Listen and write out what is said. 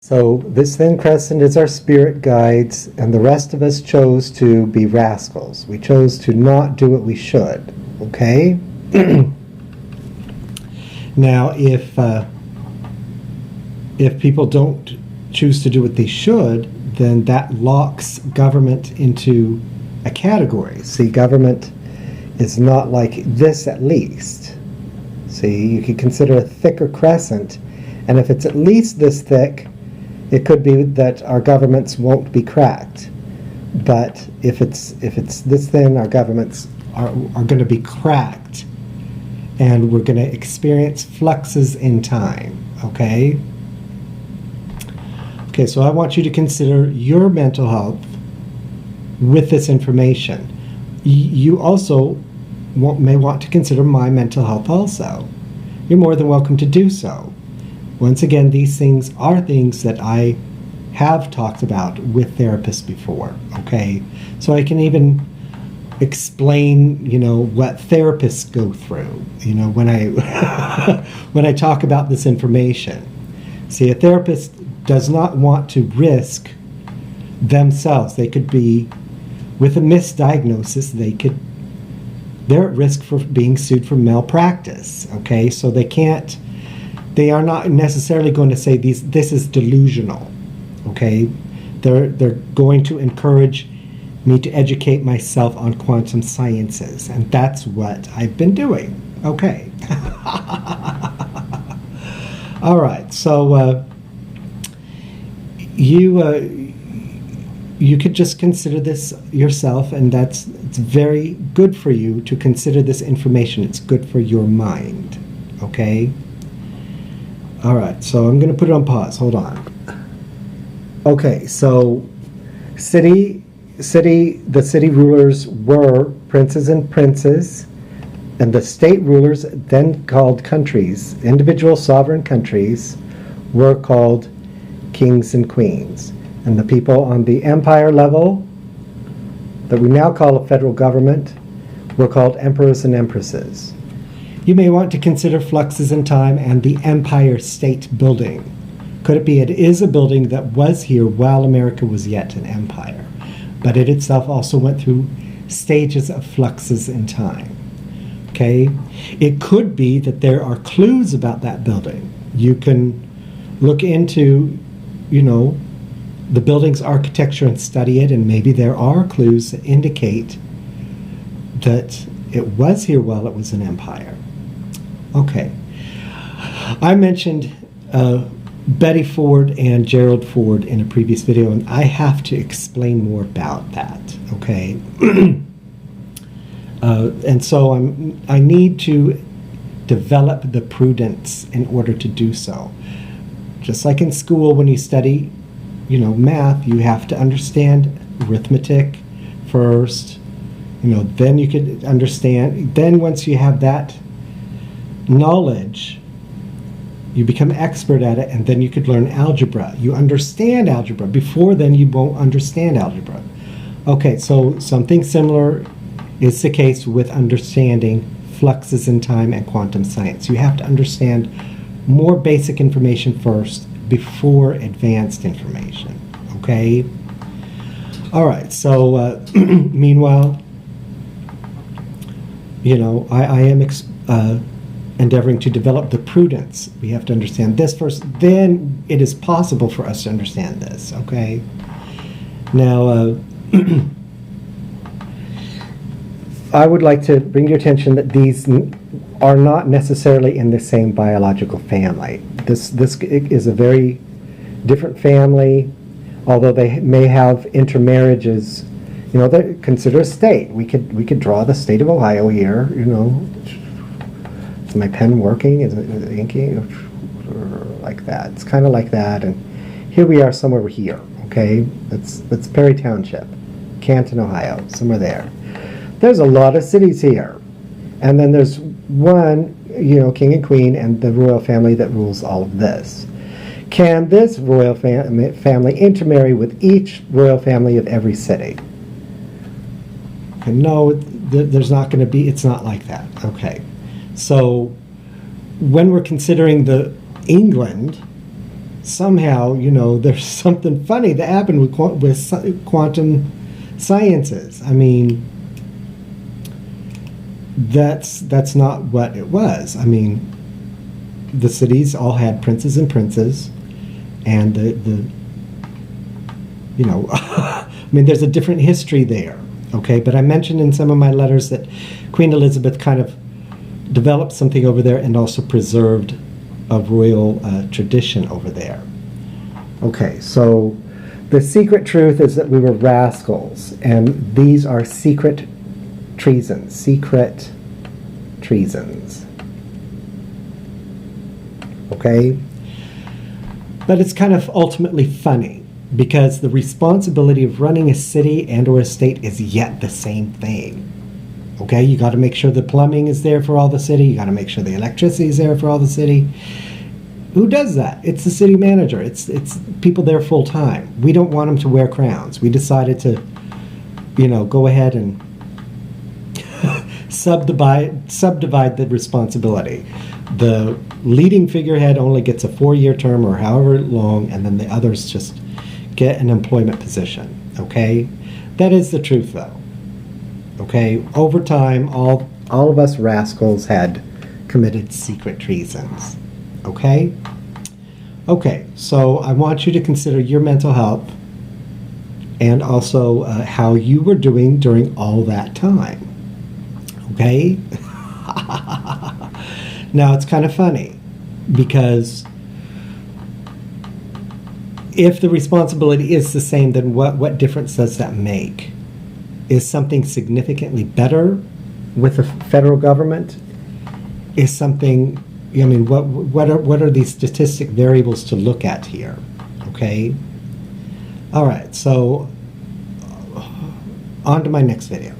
So this thin crescent is our spirit guides, and the rest of us chose to be rascals. We chose to not do what we should, okay? Now, if people don't choose to do what they should, then that locks government into a category. See, government is not like this, at least. See, you could consider a thicker crescent, and if it's at least this thick, it could be that our governments won't be cracked. But if it's this thin, our governments are going to be cracked, and we're going to experience fluxes in time, okay? Okay, so I want you to consider your mental health with this information. You also may want to consider my mental health also. You're more than welcome to do so. Once again, these things are things that I have talked about with therapists before, okay? So I can even explain, what therapists go through, when I when I talk about this information. See, a therapist does not want to risk themselves. They could be, with a misdiagnosis, they're at risk for being sued for malpractice, okay? So they are not necessarily going to say this is delusional, okay? They're going to encourage me to educate myself on quantum sciences, and that's what I've been doing, okay? All right, so you could just consider this yourself, and it's very good for you to consider this information. It's good for your mind, okay? All right, so I'm going to put it on pause. Hold on. Okay, so the city rulers were princes and princes, and the state rulers, then called countries, individual sovereign countries, were called kings and queens. And the people on the empire level, that we now call a federal government, were called emperors and empresses. You may want to consider fluxes in time and the Empire State Building. Could it be it is a building that was here while America was yet an empire, but it itself also went through stages of fluxes in time? Okay? It could be that there are clues about that building. You can look into, the building's architecture and study it, and maybe there are clues that indicate that it was here while it was an empire. Okay. I mentioned Betty Ford and Gerald Ford in a previous video, and I have to explain more about that, okay? And so I need to develop the prudence in order to do so. Just like in school, when you study, math, you have to understand arithmetic first, then you could understand. Then once you have that knowledge, you become expert at it, and then you could learn algebra. You understand algebra. Before then, you won't understand algebra. Okay, so something similar is the case with understanding fluxes in time and quantum science. You have to understand more basic information first before advanced information, okay? All right, so meanwhile, I am endeavoring to develop the prudence. We have to understand this first, then it is possible for us to understand this, okay? Now, I would like to bring your attention that these are not necessarily in the same biological family. This is a very different family, although they may have intermarriages. They consider a state. We could draw the state of Ohio here. Is my pen working? Is it inking? Like that. It's kind of like that. And here we are, somewhere here. Okay, that's Perry Township, Canton, Ohio, somewhere there. There's a lot of cities here, and then there's one, king and queen, and the royal family that rules all of this. Can this royal family intermarry with each royal family of every city? And no, there's not going to be. It's not like that. Okay, so when we're considering the England somehow, there's something funny that happened with quantum sciences. I mean, that's not what it was. I mean, the cities all had princes and princes, and I mean, there's a different history there, okay? But I mentioned in some of my letters that Queen Elizabeth kind of developed something over there and also preserved a royal tradition over there. Okay, so the secret truth is that we were rascals, and these are secret treasons. Secret treasons. Okay? But it's kind of ultimately funny, because the responsibility of running a city and or a state is yet the same thing. Okay, you got to make sure the plumbing is there for all the city. You got to make sure the electricity is there for all the city. Who does that? It's the city manager. It's people there full time. We don't want them to wear crowns. We decided to, go ahead and subdivide the responsibility. The leading figurehead only gets a 4-year term or however long, and then the others just get an employment position. Okay, that is the truth, though. Okay, over time, all of us rascals had committed secret treasons. Okay? Okay, so I want you to consider your mental health and also how you were doing during all that time. Okay? Now, it's kind of funny, because if the responsibility is the same, then what difference does that make? Is something significantly better with the federal government? Is something, I mean, what are these statistic variables to look at here? Okay? All right, so on to my next video.